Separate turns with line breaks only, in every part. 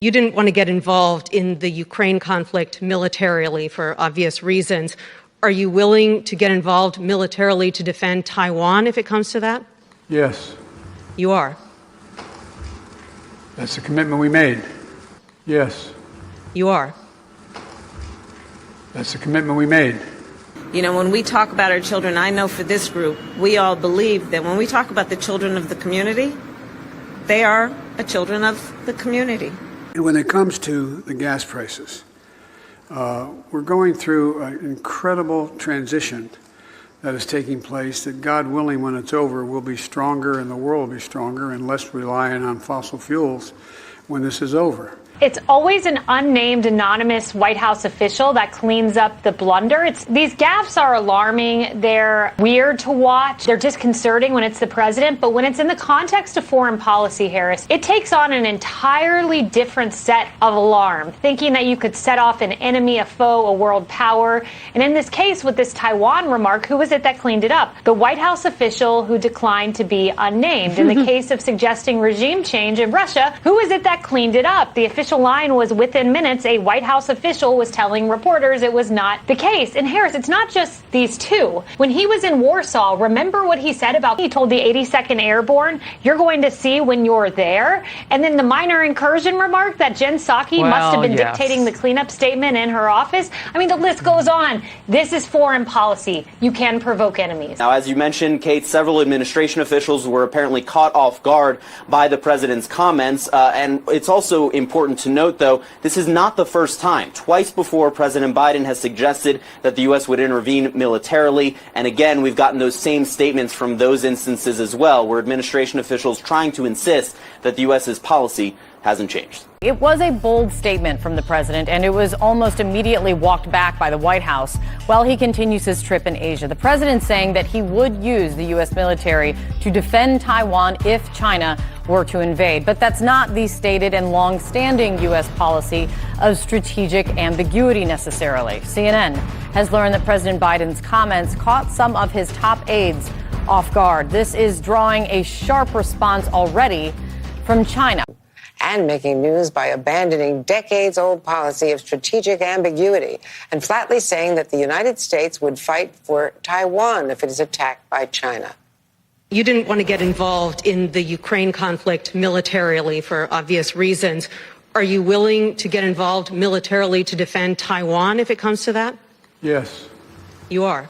You didn't want to get involved in the Ukraine conflict militarily for obvious reasons. Are you willing to get involved militarily to defend Taiwan if it comes to that?
Yes.
You are?
That's the commitment we made. Yes.
You are?
That's the commitment we made.
You know, when we talk about our children, I know for this group, we all believe that when we talk about the children of the community, they are the children of the community.
And when it comes to the gas prices, we're going through an incredible transition that is taking place that, God willing, when it's over, will be stronger and the world will be stronger and less reliant on fossil fuels when this is over.
It's always an unnamed, anonymous White House official that cleans up the blunder. These gaffes are alarming. They're weird to watch. They're disconcerting when it's the president. But when it's in the context of foreign policy, Harris, it takes on an entirely different set of alarm, thinking that you could set off an enemy, a foe, a world power. And in this case, with this Taiwan remark, who was it that cleaned it up? The White House official who declined to be unnamed. In the case of suggesting regime change in Russia, who is it that cleaned it up? The official line was within minutes, a White House official was telling reporters it was not the case. And Harris, it's not just these two. When he was in Warsaw, remember what he said about, he told the 82nd Airborne, you're going to see when you're there. And then the minor incursion remark that Jen Psaki must have been dictating the cleanup statement in her office. I mean, the list goes on. This is foreign policy. You can provoke enemies.
Now, as you mentioned, Kate, several administration officials were apparently caught off guard by the president's comments. And it's also important to note, though, this is not the first time. Twice before, President Biden has suggested that the U.S. would intervene militarily. And again, we've gotten those same statements from those instances as well, where administration officials trying to insist that the U.S.'s policy hasn't changed.
It was a bold statement from the president, and it was almost immediately walked back by the White House while he continues his trip in Asia. The president saying that he would use the U.S. military to defend Taiwan if China were to invade. But that's not the stated and long-standing U.S. policy of strategic ambiguity necessarily. CNN has learned that President Biden's comments caught some of his top aides off guard. This is drawing a sharp response already from China.
And making news by abandoning decades-old policy of strategic ambiguity and flatly saying that the United States would fight for Taiwan if it is attacked by China.
You didn't want to get involved in the Ukraine conflict militarily for obvious reasons. Are you willing to get involved militarily to defend Taiwan if it comes to that?
Yes.
You are?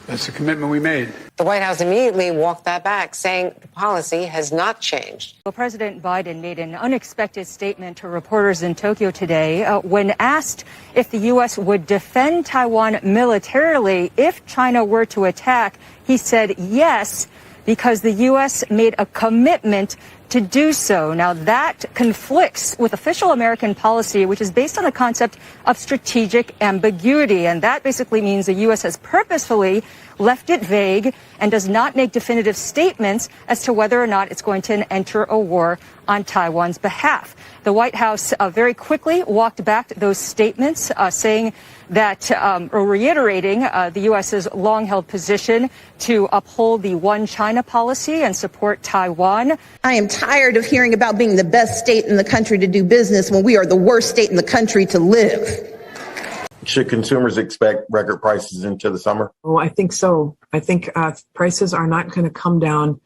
That's the commitment we made.
The White House immediately walked that back, saying the policy has not changed.
Well, President Biden made an unexpected statement to reporters in Tokyo today when asked if the U.S. would defend Taiwan militarily if China were to attack. He said yes, because the U.S. made a commitment to do so. Now, that conflicts with official American policy, which is based on the concept of strategic ambiguity. And that basically means the U.S. has purposefully left it vague and does not make definitive statements as to whether or not it's going to enter a war on Taiwan's behalf. The White House very quickly walked back those statements, saying that, or reiterating the U.S.'s long-held position to uphold the one China policy and support Taiwan.
I am tired of hearing about being the best state in the country to do business when we are the worst state in the country to live.
Should consumers expect record prices into the summer?
Oh, I think so. I think prices are not going to come down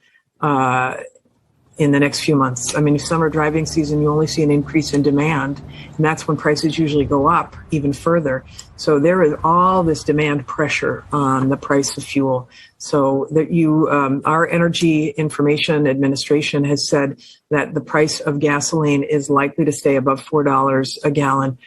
in the next few months. I mean, summer driving season, you only see an increase in demand, and that's when prices usually go up even further. So there is all this demand pressure on the price of fuel. So that our Energy Information Administration has said that the price of gasoline is likely to stay above $4 a gallon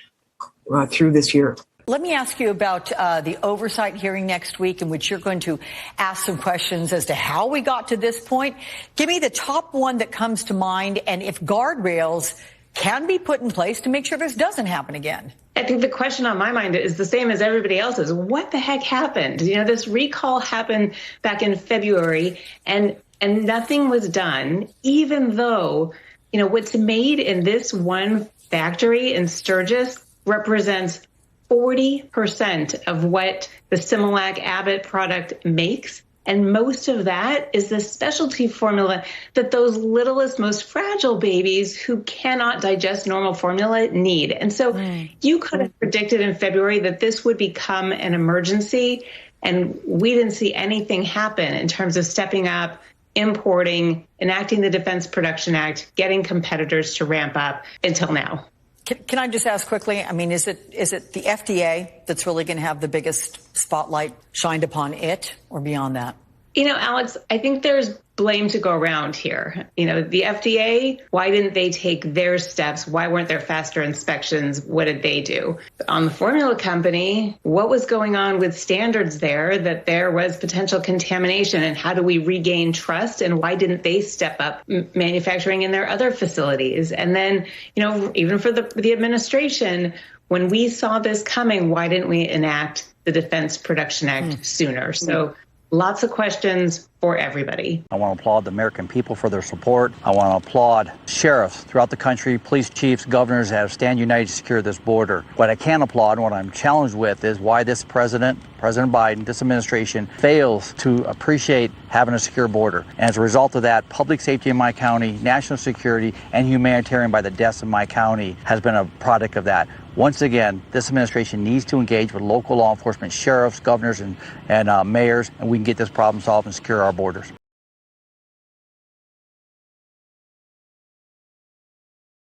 through this year.
Let me ask you about the oversight hearing next week, in which you're going to ask some questions as to how we got to this point. Give me the top one that comes to mind, and if guardrails can be put in place to make sure this doesn't happen again.
I think the question on my mind is the same as everybody else's. What the heck happened? You know, this recall happened back in February, and nothing was done, even though, you know, what's made in this one factory in Sturgis represents 40% of what the Similac Abbott product makes. And most of that is the specialty formula that those littlest, most fragile babies who cannot digest normal formula need. And so you could have predicted in February that this would become an emergency, and we didn't see anything happen in terms of stepping up, importing, enacting the Defense Production Act, getting competitors to ramp up until now.
Can I just ask quickly, I mean, is it the FDA that's really going to have the biggest spotlight shined upon it, or beyond that?
You know, Alex, I think there's blame to go around here. You know, the FDA, why didn't they take their steps? Why weren't there faster inspections? What did they do? On the formula company, what was going on with standards there that there was potential contamination, and how do we regain trust? And why didn't they step up manufacturing in their other facilities? And then, you know, even for the administration, when we saw this coming, why didn't we enact the Defense Production Act sooner? So lots of questions for everybody.
I want to applaud the American people for their support. I want to applaud sheriffs throughout the country, police chiefs, governors that have stand united to secure this border. What I can applaud and what I'm challenged with is why this President Biden, this administration, fails to appreciate having a secure border. And as a result of that, public safety in my county, national security, and humanitarian by the deaths in my county has been a product of that. Once again, this administration needs to engage with local law enforcement, sheriffs, governors, and mayors, and we can get this problem solved and secure our borders.